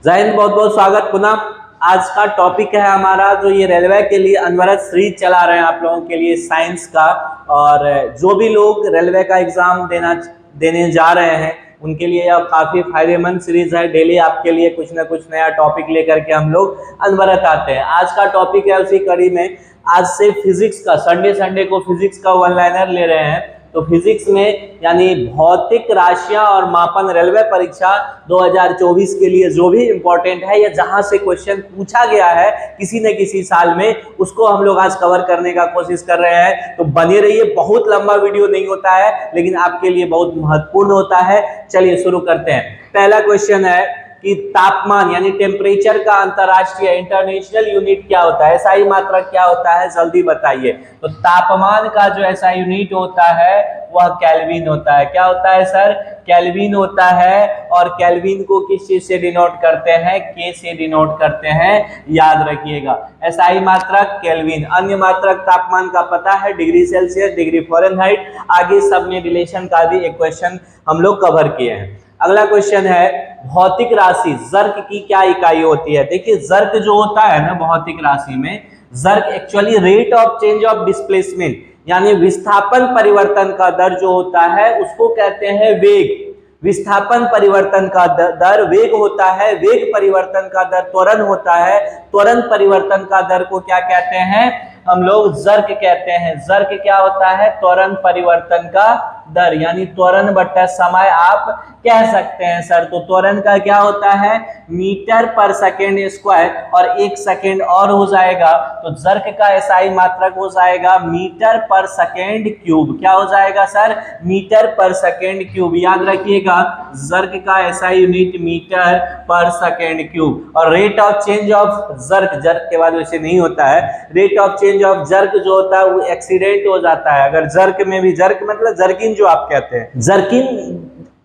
जय हिंद, बहुत बहुत स्वागत पुनः। आज का टॉपिक है हमारा जो ये रेलवे के लिए अनवरत सीरीज चला रहे हैं आप लोगों के लिए साइंस का। और जो भी लोग रेलवे का एग्जाम देने जा रहे हैं उनके लिए यह काफी फायदेमंद सीरीज है। डेली आपके लिए कुछ ना कुछ नया टॉपिक लेकर के हम लोग अनवरत आते हैं। आज का टॉपिक है उसी कड़ी में, आज से फिजिक्स का संडे को फिजिक्स का वन लाइनर ले रहे हैं। तो फिजिक्स में यानी भौतिक राशियां और मापन रेलवे परीक्षा 2024 के लिए जो भी इंपॉर्टेंट है या जहां से क्वेश्चन पूछा गया है किसी न किसी साल में, उसको हम लोग आज कवर करने का कोशिश कर रहे हैं। तो बने रहिए, बहुत लंबा वीडियो नहीं होता है लेकिन आपके लिए बहुत महत्वपूर्ण होता है। चलिए शुरू करते हैं। पहला क्वेश्चन है कि तापमान यानी टेम्परेचर का अंतरराष्ट्रीय इंटरनेशनल यूनिट क्या होता है, एसआई मात्रक क्या होता है, जल्दी बताइए। तो तापमान का जो एसआई यूनिट होता है वह केल्विन होता है। क्या होता है सर? केल्विन होता है। और केल्विन को किस चीज से डिनोट करते हैं? के से डिनोट करते हैं, याद रखिएगा। एसआई मात्रक केल्विन। अन्य मात्रक तापमान का पता है, डिग्री सेल्सियस, डिग्री फ़ारेनहाइट। आगे सब में रिलेशन का भी एक क्वेश्चन हम लोग कवर किए हैं। अगला क्वेश्चन है भौतिक राशि जर्क की क्या इकाई होती है। देखिए जर्क जो होता है ना भौतिक राशि में, jerk actually rate of change of displacement यानी विस्थापन परिवर्तन का दर जो होता है उसको कहते हैं वेग। विस्थापन परिवर्तन का दर वेग होता है, वेग परिवर्तन का दर त्वरण होता है, त्वरण परिवर्तन का दर को क्या कहते हैं? हम लोग जर्क कहते हैं। जर्क क्या होता है? त्वरण परिवर्तन का दर यानी त्वरण बट्टा समय आप कह सकते हैं सर। तो त्वरण का क्या होता है? मीटर पर सेकेंड स्क्वायर, और एक सेकेंड और हो जाएगा तो जर्क का एसआई मात्रक हो जाएगा मीटर पर सेकेंड क्यूब। क्या हो जाएगा सर? मीटर पर सेकेंड क्यूब। याद रखिएगा जर्क का एसआई यूनिट मीटर पर सेकेंड क्यूब। और rate of change of jerk, jerk के बाद वैसे नहीं होता है, rate of change of jerk जो होता है वो एक्सीडेंट हो जाता है। अगर जर्क में भी, जर्क मतलब जर्किन जो आप कहते हैं, जर्किन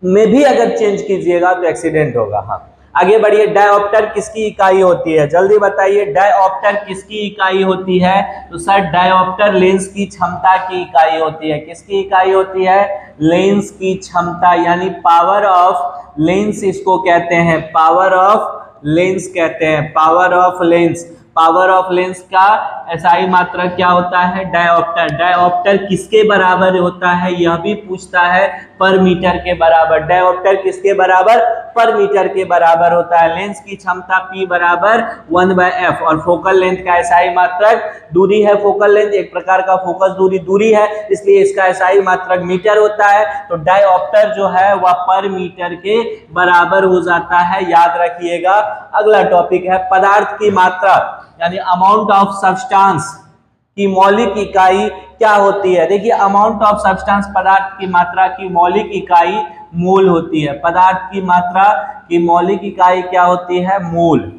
में भी अगर चेंज कीजिएगा तो एक्सीडेंट होगा। हाँ आगे बढ़िए। डायऑप्टर किसकी इकाई होती है, जल्दी बताइए। डायऑप्टर किसकी इकाई होती है? तो सर डायऑप्टर लेंस की क्षमता की इकाई होती है। किसकी इकाई होती है? लेंस की क्षमता यानी पावर ऑफ लेंस इसको कहते हैं, पावर ऑफ लेंस कहते हैं, power of lens. Power of lens का एसआई मात्रक क्या होता है? डायऑप्टर। डायऑप्टर किसके बराबर होता है यह भी पूछता है, पर मीटर के बराबर। डायऑप्टर किसके बराबर? पर मीटर के बराबर होता है। लेंस की क्षमता P बराबर 1/f। और फोकल लेंथ का एसआई मात्रक, दूरी है फोकल लेंथ, एक प्रकार का फोकस दूरी है, इसलिए इसका एसआई मात्रक मीटर होता है। तो डायऑप्टर जो है वह पर मीटर के बराबर हो जाता है, याद रखिएगा। अगला टॉपिक है पदार्थ की मात्रा यानी अमाउंट ऑफ सब्सटेंस की मौलिक इकाई क्या होती है। देखिए अमाउंट ऑफ सब्सटेंस, पदार्थ की मात्रा की मौलिक इकाई मोल होती है। पदार्थ की मात्रा की मौलिक इकाई क्या होती है? मोल।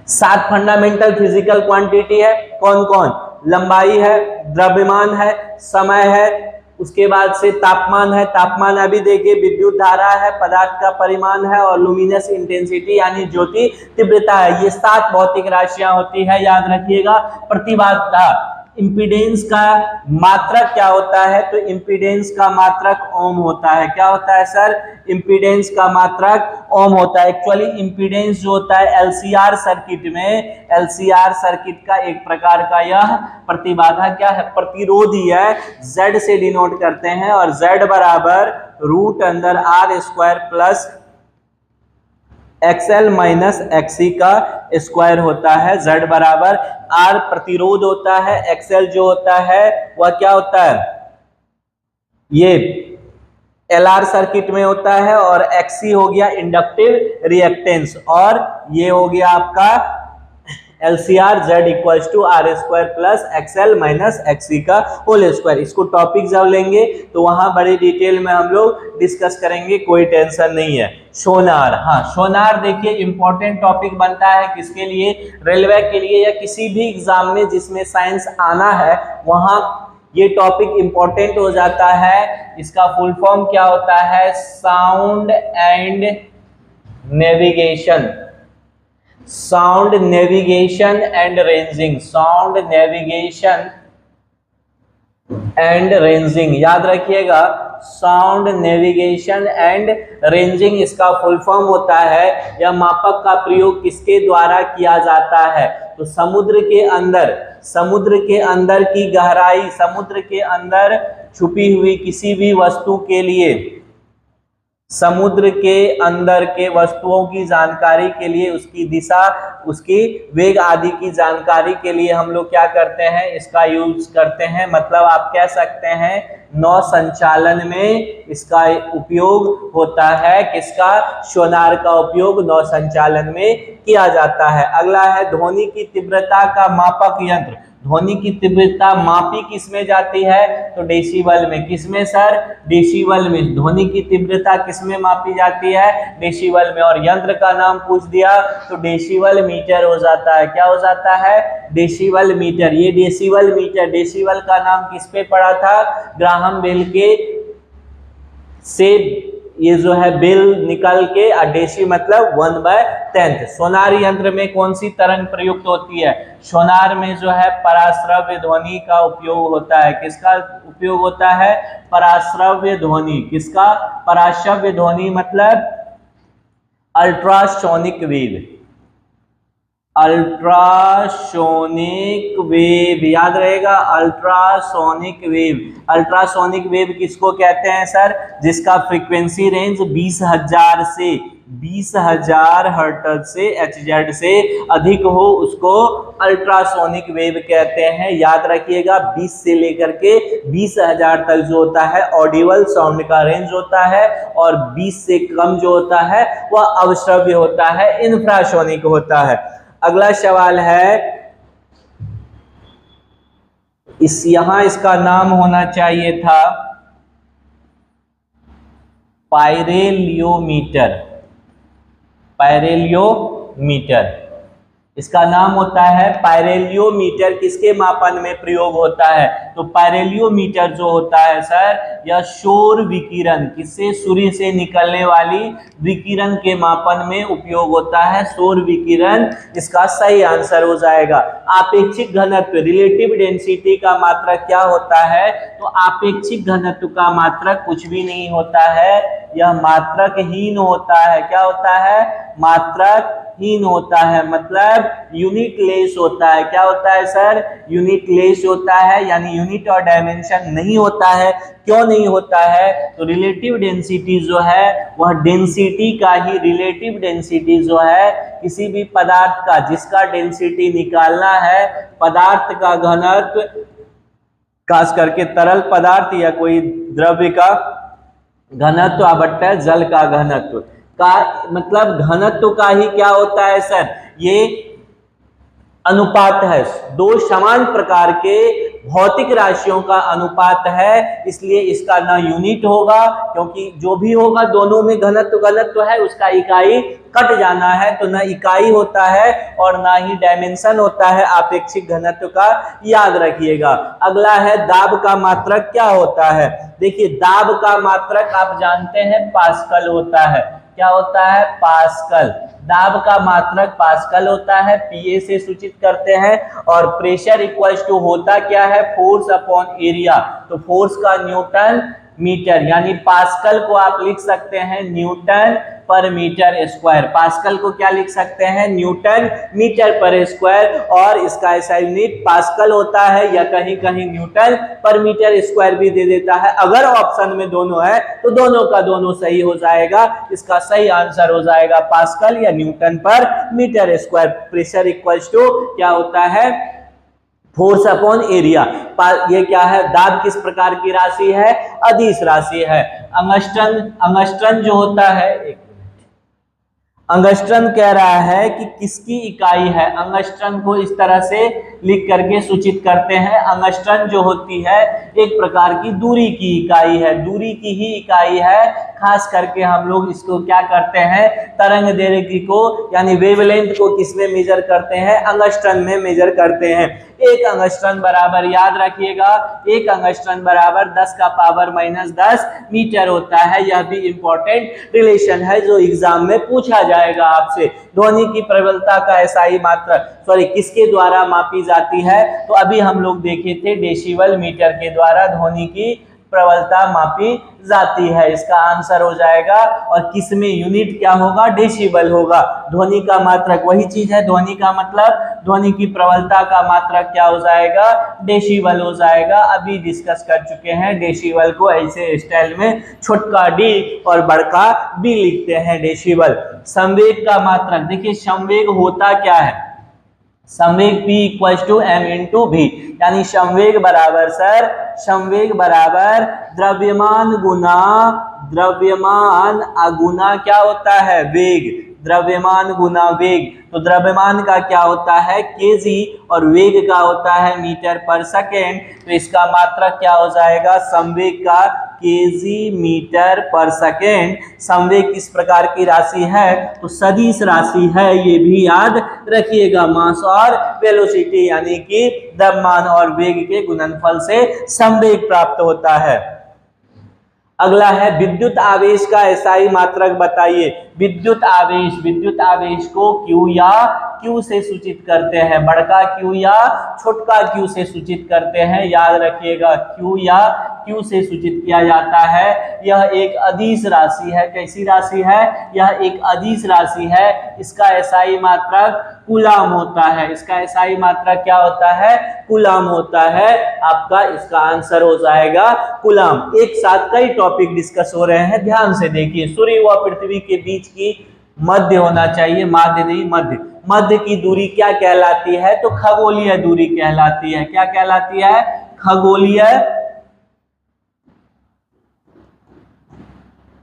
7 फंडामेंटल फिजिकल क्वांटिटी है। कौन कौन? लंबाई है, द्रव्यमान है, समय है, उसके बाद से तापमान है। तापमान अभी देखिए, विद्युत धारा है, पदार्थ का परिमाण है और लुमिनस इंटेंसिटी यानी ज्योति तीव्रता है। ये 7 भौतिक राशियां होती है, याद रखिएगा। प्रतिबाधा, इंपीडेंस का मात्रक क्या होता है? तो इंपीडेंस का मात्रक ओम होता है। क्या होता है सर? इंपीडेंस का मात्रक ओम होता है। एक्चुअली इंपीडेंस जो होता है एलसीआर सर्किट में, एलसीआर सर्किट का एक प्रकार का यह प्रतिबाधा क्या है? प्रतिरोध ही है, Z से डिनोट करते हैं। और Z बराबर √r² plus XL minus XC का स्क्वायर होता है। Z बराबर R प्रतिरोध होता है, XL जो होता है वह क्या होता है? ये LR सर्किट में होता है, और XC हो गया इंडक्टिव रिएक्टेंस, और ये हो गया आपका LCR Z equals to R² plus XL minus XC का होल स्क्वायर। इसको टॉपिक जब लेंगे तो वहां बड़े डिटेल में हम लोग डिस्कस करेंगे, कोई टेंशन नहीं है। सोनार, हाँ सोनार देखिए इंपॉर्टेंट टॉपिक बनता है किसके लिए? रेलवे के लिए या किसी भी एग्जाम में जिसमें साइंस आना है वहां ये टॉपिक इंपॉर्टेंट हो जाता है। इसका फुल फॉर्म क्या होता है? Sound and navigation, sound navigation and ranging, sound navigation and ranging, याद रखिएगा साउंड नेविगेशन एंड रेंजिंग इसका फुल फॉर्म होता है। यह मापक का प्रयोग किसके द्वारा किया जाता है? तो समुद्र के अंदर की गहराई, समुद्र के अंदर छुपी हुई किसी भी वस्तु के लिए, समुद्र के अंदर के वस्तुओं की जानकारी के लिए, उसकी दिशा, उसकी वेग आदि की जानकारी के लिए हम लोग क्या करते हैं? इसका यूज करते हैं। मतलब आप कह सकते हैं नौ संचालन में इसका उपयोग होता है। किसका? सोनार का उपयोग नौ संचालन में किया जाता है। अगला है ध्वनि की तीव्रता का मापक यंत्र। ध्वनि की तीव्रता मापी किसमें जाती है? तो डेसिबल में। किसमें सर? डेसिबल में। ध्वनि की तीव्रता किसमें मापी जाती है? डेसिबल में। और यंत्र का नाम पूछ दिया तो डेसिबल मीटर हो जाता है। क्या हो जाता है? Decibel meter. ये डेसिबल मीटर, डेसिबल का नाम किस पे पड़ा था? ग्राहम बेल के से ये जो है बेल निकल के, डेसी मतलब 1/10। सोनार यंत्र में कौन सी तरंग प्रयुक्त होती है? सोनार में जो है पराश्रव्य ध्वनि का उपयोग होता है। किसका उपयोग होता है? पराश्रव्य ध्वनि। किसका? पराश्रव्य ध्वनि मतलब अल्ट्रासोनिक वेव। अल्ट्रासोनिक वेव, याद रहेगा अल्ट्रासोनिक वेव। अल्ट्रासोनिक वेव किसको कहते हैं सर? जिसका फ्रीक्वेंसी रेंज 20,000 हर्ट्ज से HZ से अधिक हो, उसको अल्ट्रासोनिक वेव कहते हैं। याद रखिएगा 20 से लेकर के 20,000 तक जो होता है ऑडिबल साउंड का रेंज होता है, और 20 से कम जो होता है वह अवश्रव्य होता है, इंफ्रासोनिक होता है। अगला सवाल है, यहां इसका नाम होना चाहिए था पाइरेलियोमीटर। पाइरेलियोमीटर इसका नाम होता है पाइरेलियोमीटर। किसके मापन में प्रयोग होता है? तो पाइरेलियोमीटर जो होता है सर, यह सौर विकिरण, किससे? सूर्य से निकलने वाली विकिरण के मापन में उपयोग होता है। सौर विकिरण इसका सही आंसर हो जाएगा। आपेक्षिक घनत्व, रिलेटिव डेंसिटी का मात्रक क्या होता है? तो आपेक्षिक घनत्व का मात्रक कुछ भी नहीं होता है, यह मात्रकहीन होता है। क्या होता है? मात्रक हीन होता है, मतलब यूनिट लेस होता है। क्या होता है सर? यूनिट लेस होता है, यानी यूनिट और डायमेंशन नहीं होता है। क्यों नहीं होता है? तो रिलेटिव डेंसिटी जो है वह डेंसिटी का ही, रिलेटिव डेंसिटी जो है किसी भी पदार्थ का, जिसका डेंसिटी निकालना है, पदार्थ का घनत्व, खास करके तरल पदार्थ या कोई द्रव्य का घनत्व बट्टा जल का घनत्व का, मतलब घनत्व का ही क्या होता है सर? ये अनुपात है। दो समान प्रकार के भौतिक राशियों का अनुपात है, इसलिए इसका ना यूनिट होगा, क्योंकि जो भी होगा दोनों में घनत्व है, उसका इकाई कट जाना है, तो ना इकाई होता है और ना ही डायमेंशन होता है आपेक्षिक घनत्व का, याद रखिएगा। अगला है दाब का मात्रक क्या होता है? देखिए दाब का मात्रक आप जानते हैं पास्कल होता है। क्या होता है? पास्कल। दाब का मात्रक पास्कल होता है, पीए से सूचित करते हैं। और प्रेशर इक्वल्स टू होता क्या है? Force upon area. तो फोर्स का न्यूटन मीटर, यानी पास्कल को आप लिख सकते हैं Newton per meter square. Pascal को क्या लिख सकते हैं? न्यूटन मीटर पर स्क्वायर। और इसका ऐसा यूनिट पास्कल होता है, या कहीं कहीं न्यूटन पर मीटर स्क्वायर भी दे देता है। अगर ऑप्शन में दोनों है तो दोनों का दोनों सही हो जाएगा। इसका सही आंसर हो जाएगा पास्कल या newton per meter square. Pressure equals to क्या होता है? Force upon area. ये क्या है? दाब किस प्रकार की राशि है? अदिश राशि है। अंगस्ट्रन जो होता है, अंगस्ट्रन कह रहा है कि किसकी इकाई है? अंगस्ट्रन को इस तरह से लिख करके सूचित करते हैं। अंगस्ट्रन जो होती है एक प्रकार की दूरी की इकाई है, दूरी की ही इकाई है। खास करके हम लोग इसको क्या करते हैं? तरंग दैर्घ्य को, यानी वेवलेंथ को किसमें मेजर करते हैं? अंगस्ट्रन में मेजर करते हैं। एक अंगस्ट्रन बराबर, याद रखिएगा, एक अंगस्ट्रन बराबर 10⁻⁻10 मीटर होता है। यह भी इंपॉर्टेंट रिलेशन है जो एग्जाम में पूछा जाएगा आपसे। ध्वनि की प्रबलता का एसआई मात्रक किसके द्वारा मापी जाती है? तो अभी हम लोग देखे थे डेसिबल मीटर के द्वारा ध्वनि की प्रबलता मापी जाती है। इसका आंसर हो जाएगा। और किसमें यूनिट क्या होगा? डेसिबल होगा। ध्वनि का मात्रक वही चीज है, ध्वनि का मतलब ध्वनि की प्रबलता का मात्रक क्या हो जाएगा? डेसिबल हो जाएगा। अभी डिस्कस कर चुके हैं डेसिबल को ऐसे स्टाइल में छोटका डी और बड़का बी लिखते हैं डेसिबल। संवेग का मात्रक देखिए, संवेग होता क्या है? संवेग P equal to M into V, यानी संवेग बराबर सर, संवेग बराबर द्रव्यमान अगुना क्या होता है? वेग। द्रव्यमान गुना वेग। तो द्रव्यमान का क्या होता है? केजी, और वेग का होता है मीटर पर सेकेंड। तो इसका मात्रक क्या हो जाएगा? संवेग का केजी मीटर पर सेकेंड। संवेग किस प्रकार की राशि है? तो सदिश राशि है, ये भी याद रखिएगा। मास और वेलोसिटी यानी कि द्रव्यमान और वेग के गुणनफल से संवेग प्राप्त होता है। अगला है विद्युत आवेश का एसआई मात्रक बताइए। विद्युत आवेश को Q या Q से सूचित करते हैं, बड़का Q या छोटका Q से सूचित करते हैं। याद रखिएगा, Q या Q से सूचित किया जाता है। यह एक अदिश राशि है। कैसी राशि है? यह एक अदिश राशि है। इसका एसआई मात्रक कूलाम होता है। इसका एसआई मात्रक क्या होता है? कूलाम होता है। आपका इसका आंसर हो जाएगा कूलाम। एक साथ कई टॉपिक डिस्कस हो रहे हैं, ध्यान से देखिए। सूर्य व पृथ्वी के बीच की मध्य होना चाहिए, माध्य नहीं, मध्य। मध्य की दूरी क्या कहलाती है? तो खगोलीय दूरी कहलाती है। क्या कहलाती है?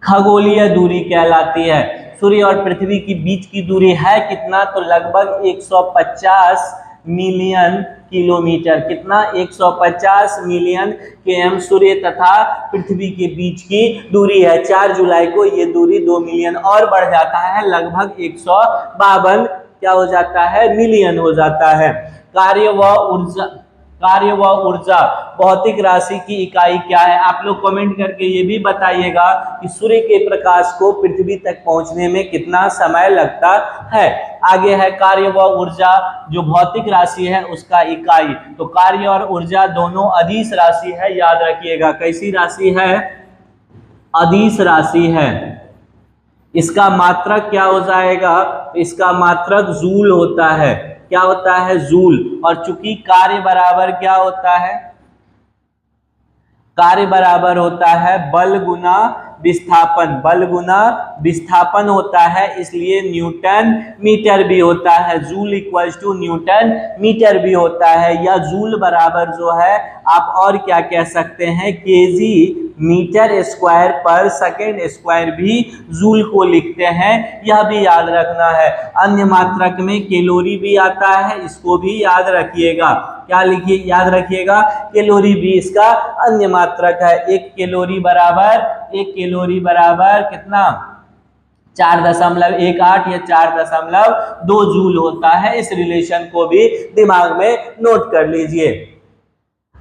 खगोलीय दूरी कहलाती है। सूर्य और पृथ्वी के बीच की दूरी है कितना? तो लगभग 150 मिलियन किलोमीटर। कितना? 150 मिलियन km सूर्य तथा पृथ्वी के बीच की दूरी है। 4 जुलाई को ये दूरी 2 मिलियन और बढ़ जाता है, लगभग 152 क्या हो जाता है? मिलियन हो जाता है। कार्य व ऊर्जा भौतिक राशि की इकाई क्या है? आप लोग कमेंट करके ये भी बताइएगा कि सूर्य के प्रकाश को पृथ्वी तक पहुंचने में कितना समय लगता है। आगे है कार्य व ऊर्जा, जो भौतिक राशि है उसका इकाई। तो कार्य और ऊर्जा दोनों अदिश राशि है, याद रखिएगा। कैसी राशि है? अदिश राशि है। इसका मात्रक क्या हो जाएगा? इसका मात्रक जूल होता है। क्या होता है? जूल। और चूंकि कार्य बराबर क्या होता है? कार्य बराबर होता है बल गुना विस्थापन। बल गुना विस्थापन होता है, इसलिए न्यूटन मीटर भी होता है। Joule equal to newton meter भी होता है। या जूल बराबर जो है आप और क्या कह सकते हैं? केजी मीटर स्क्वायर पर सेकेंड स्क्वायर भी जूल को लिखते हैं। यह भी याद रखना है। अन्य मात्रक में कैलोरी भी आता है, इसको भी याद रखिएगा। क्या लिखिए? याद रखिएगा, कैलोरी भी इसका अन्य मात्रक है। एक कैलोरी बराबर कितना? 4.18 या 4.2 जूल होता है। इस रिलेशन को भी दिमाग में नोट कर लीजिए।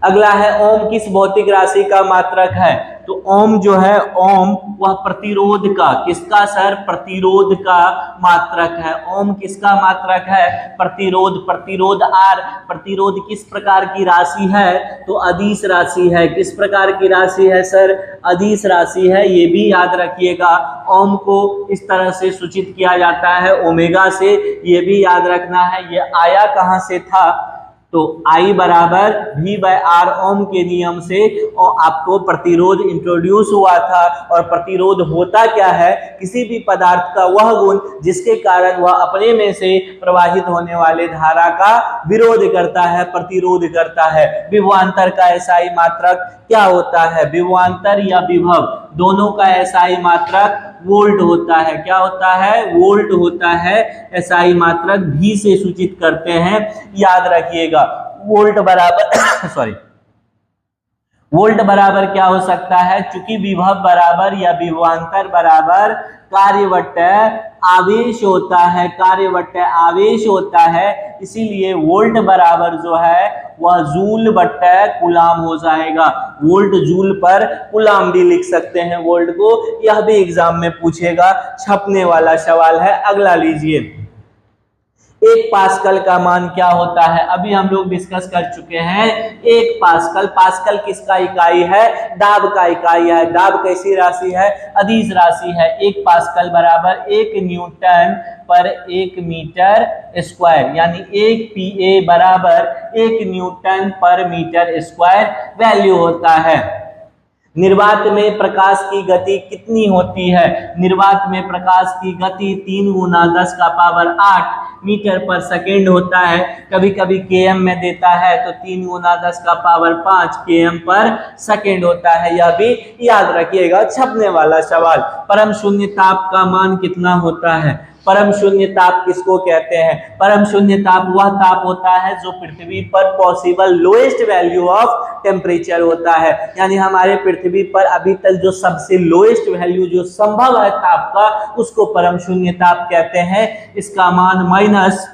अगला है ओम किस भौतिक राशि का मात्रक है? तो ओम जो है, ओम वह प्रतिरोध का, किसका सर? प्रतिरोध का मात्रक है। ओम किसका मात्रक है? प्रतिरोध आर। प्रतिरोध किस प्रकार की राशि है? तो अदिश राशि है। किस प्रकार की राशि है सर? अदिश राशि है। ये भी याद रखिएगा। ओम को इस तरह से सूचित किया जाता है ओमेगा से, ये भी याद रखना है। ये आया कहां से था? तो I बराबर V बाय R ओम के नियम से और आपको प्रतिरोध इंट्रोड्यूस हुआ था। और प्रतिरोध होता क्या है? किसी भी पदार्थ का वह गुण जिसके कारण वह अपने में से प्रवाहित होने वाले धारा का विरोध करता है, प्रतिरोध करता है। विभवांतर का एसआई मात्रक क्या होता है? विभवांतर या विभव दोनों का एसआई मात्रक वोल्ट होता है। क्या होता है? वोल्ट होता है। एसआई मात्रक भी से सूचित करते हैं, याद रखिएगा। वोल्ट बराबर वोल्ट बराबर क्या हो सकता है? चूंकि विभव बराबर या विभवांतर बराबर कार्य बट्टे आवेश होता है, कार्य बट्टे आवेश होता है, इसीलिए वोल्ट बराबर जो है वह जूल बट्टे कूलाम हो जाएगा। वोल्ट जूल पर कूलाम भी लिख सकते हैं वोल्ट को। यह भी एग्जाम में पूछेगा, छपने वाला सवाल है। अगला लीजिए, 1 पास्कल का मान क्या होता है, अभी हम लोग डिस्कस कर चुके हैं। 1 पास्कल, पास्कल किसका इकाई है, दाब का इकाई है। दाब कैसी राशि है, अदिश राशि है। 1 पास्कल बराबर 1 न्यूटन पर 1 मीटर स्क्वायर, यानी 1 पीए बराबर 1 Newton per meter square value होता है। निर्वात में प्रकाश की गति कितनी होती है, निर्वात में प्रकाश की गति 3 गुना 10 का पावर 8 मीटर पर सेकेंड होता है। कभी कभी केएम में देता है तो 3 गुना 10 का पावर 5 केएम पर सेकेंड होता है। यह भी याद रखिएगा, छपने वाला सवाल। परम शून्य ताप का मान कितना होता है, परम शून्य ताप किसको कहते हैं, परम शून्य ताप वह ताप होता है जो पृथ्वी पर possible lowest value of temperature होता है, यानी हमारे पृथ्वी पर अभी तक जो सबसे लोएस्ट वैल्यू जो संभव है ताप का, उसको परम शून्य ताप कहते हैं। इसका मान माइनस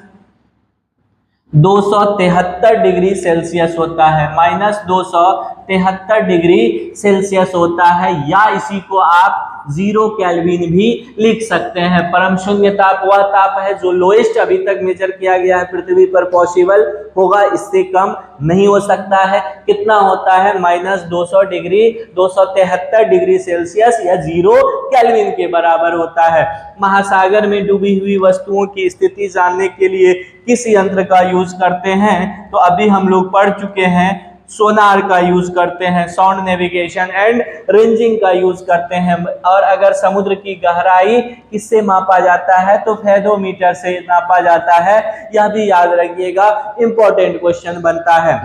273 डिग्री सेल्सियस होता है, माइनस 273 डिग्री सेल्सियस होता है, या इसी को आप 0 केल्विन भी लिख सकते हैं। परम शून्य ताप वह ताप है जो लोएस्ट अभी तक मेजर किया गया है पृथ्वी पर पॉसिबल होगा, इससे कम नहीं हो सकता है। कितना होता है, माइनस 273 डिग्री सेल्सियस या 0 केल्विन के बराबर होता है। महासागर में डूबी हुई वस्तुओं की स्थिति जानने के लिए किस यंत्र का यूज करते हैं, तो अभी हम लोग पढ़ चुके हैं, सोनार का यूज करते हैं, साउंड नेविगेशन एंड रेंजिंग का यूज करते हैं। और अगर समुद्र की गहराई किससे मापा जाता है, तो फेथोमीटर से नापा जाता है। यह भी याद रखिएगा, इंपॉर्टेंट क्वेश्चन बनता है।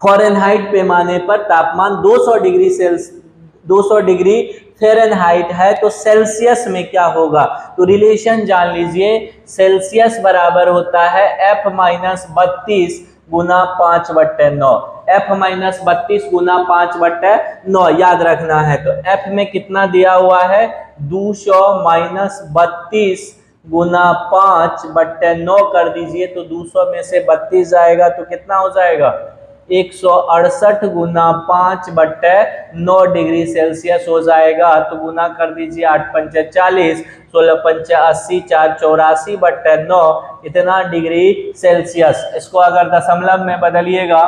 फ़ारेनहाइट पैमाने पर तापमान 200 डिग्री फ़ारेनहाइट है, तो सेल्सियस में क्या होगा, तो रिलेशन जान लीजिए। सेल्सियस बराबर होता है F-32 गुना 5/9, F-32 गुना 5/9 याद रखना है। तो F में कितना दिया हुआ है, 200 - 32 गुना 5/9 कर दीजिए, तो 200 में से 32 जाएगा तो कितना हो जाएगा, 168 गुना 5/9 डिग्री सेल्सियस हो जाएगा। तो गुना कर दीजिए, 8 × 5 = 40, 16 × 5 = 80, 4 = 84/9 इतना डिग्री सेल्सियस। इसको अगर दशमलव में बदलिएगा,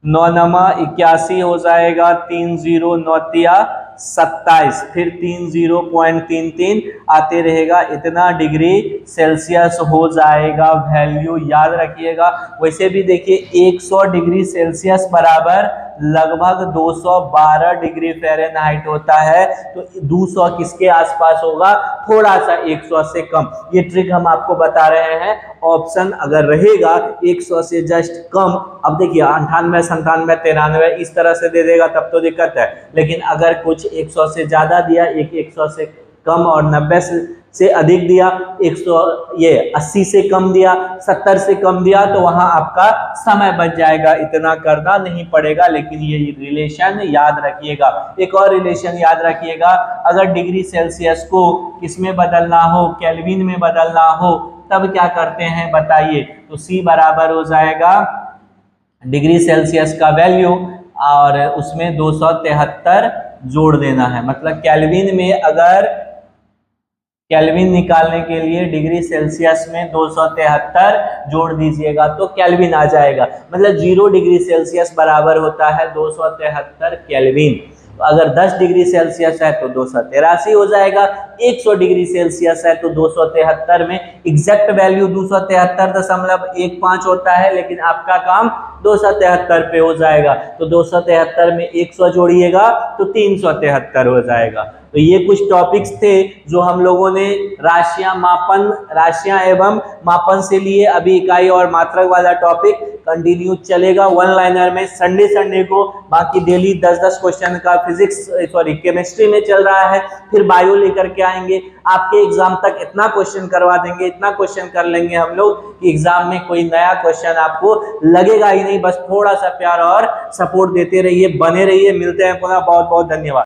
9 × 9 = 81 हो जाएगा, 3 0 9 × 27, फिर 3 0.33 आते रहेगा, इतना डिग्री सेल्सियस हो जाएगा वैल्यू, याद रखिएगा। वैसे भी देखिए 100 डिग्री सेल्सियस बराबर लगभग 212 डिग्री फ़ारेनहाइट होता है, तो 200 किसके आसपास होगा, थोड़ा सा 100 से कम। ये ट्रिक हम आपको बता रहे हैं, ऑप्शन अगर रहेगा 100 से जस्ट कम, अब देखिए 98 97 93 इस तरह से दे देगा तब तो दिक्कत है, लेकिन अगर कुछ 100 से ज्यादा दिया, 100 से कम और 90 से अधिक दिया, 80 से कम दिया, 70 से कम दिया, तो वहां आपका समय बच जाएगा, इतना करना नहीं पड़ेगा। लेकिन ये रिलेशन याद रखिएगा। एक और रिलेशन याद रखिएगा, अगर डिग्री सेल्सियस को किसमें बदलना हो, केल्विन में बदलना हो, तब क्या करते हैं बताइए, तो C बराबर हो जाएगा डिग्री सेल्सियस का वैल्यू और उसमें 273 जोड़ देना है। मतलब केल्विन में अगर केल्विन निकालने के लिए डिग्री सेल्सियस में 273 जोड़ दीजिएगा तो केल्विन आ जाएगा। मतलब 0 डिग्री सेल्सियस बराबर होता है 273 केल्विन। तो अगर 10 डिग्री सेल्सियस है तो 283 हो जाएगा, 100 डिग्री सेल्सियस है तो 273 में एग्जैक्ट वैल्यू 273.15 होता है, लेकिन आपका काम 273 पे हो जाएगा। तो 273 में 100 जोड़िएगा तो 373 हो जाएगा। तो ये कुछ टॉपिक्स थे जो हम लोगों ने राशियां एवं मापन से लिए। अभी इकाई और मात्रक वाला टॉपिक कंटिन्यू चलेगा वन लाइनर में संडे को। बाकी डेली 10-10 क्वेश्चन का केमिस्ट्री में चल रहा है, फिर बायो लेकर के आएंगे। आपके एग्जाम तक इतना क्वेश्चन करवा देंगे, इतना क्वेश्चन कर लेंगे हम लोग कि एग्जाम में कोई नया क्वेश्चन आपको लगेगा ही नहीं। बस थोड़ा सा प्यार और सपोर्ट देते रहिए, बने रहिए। मिलते हैं पुनः, बहुत बहुत धन्यवाद।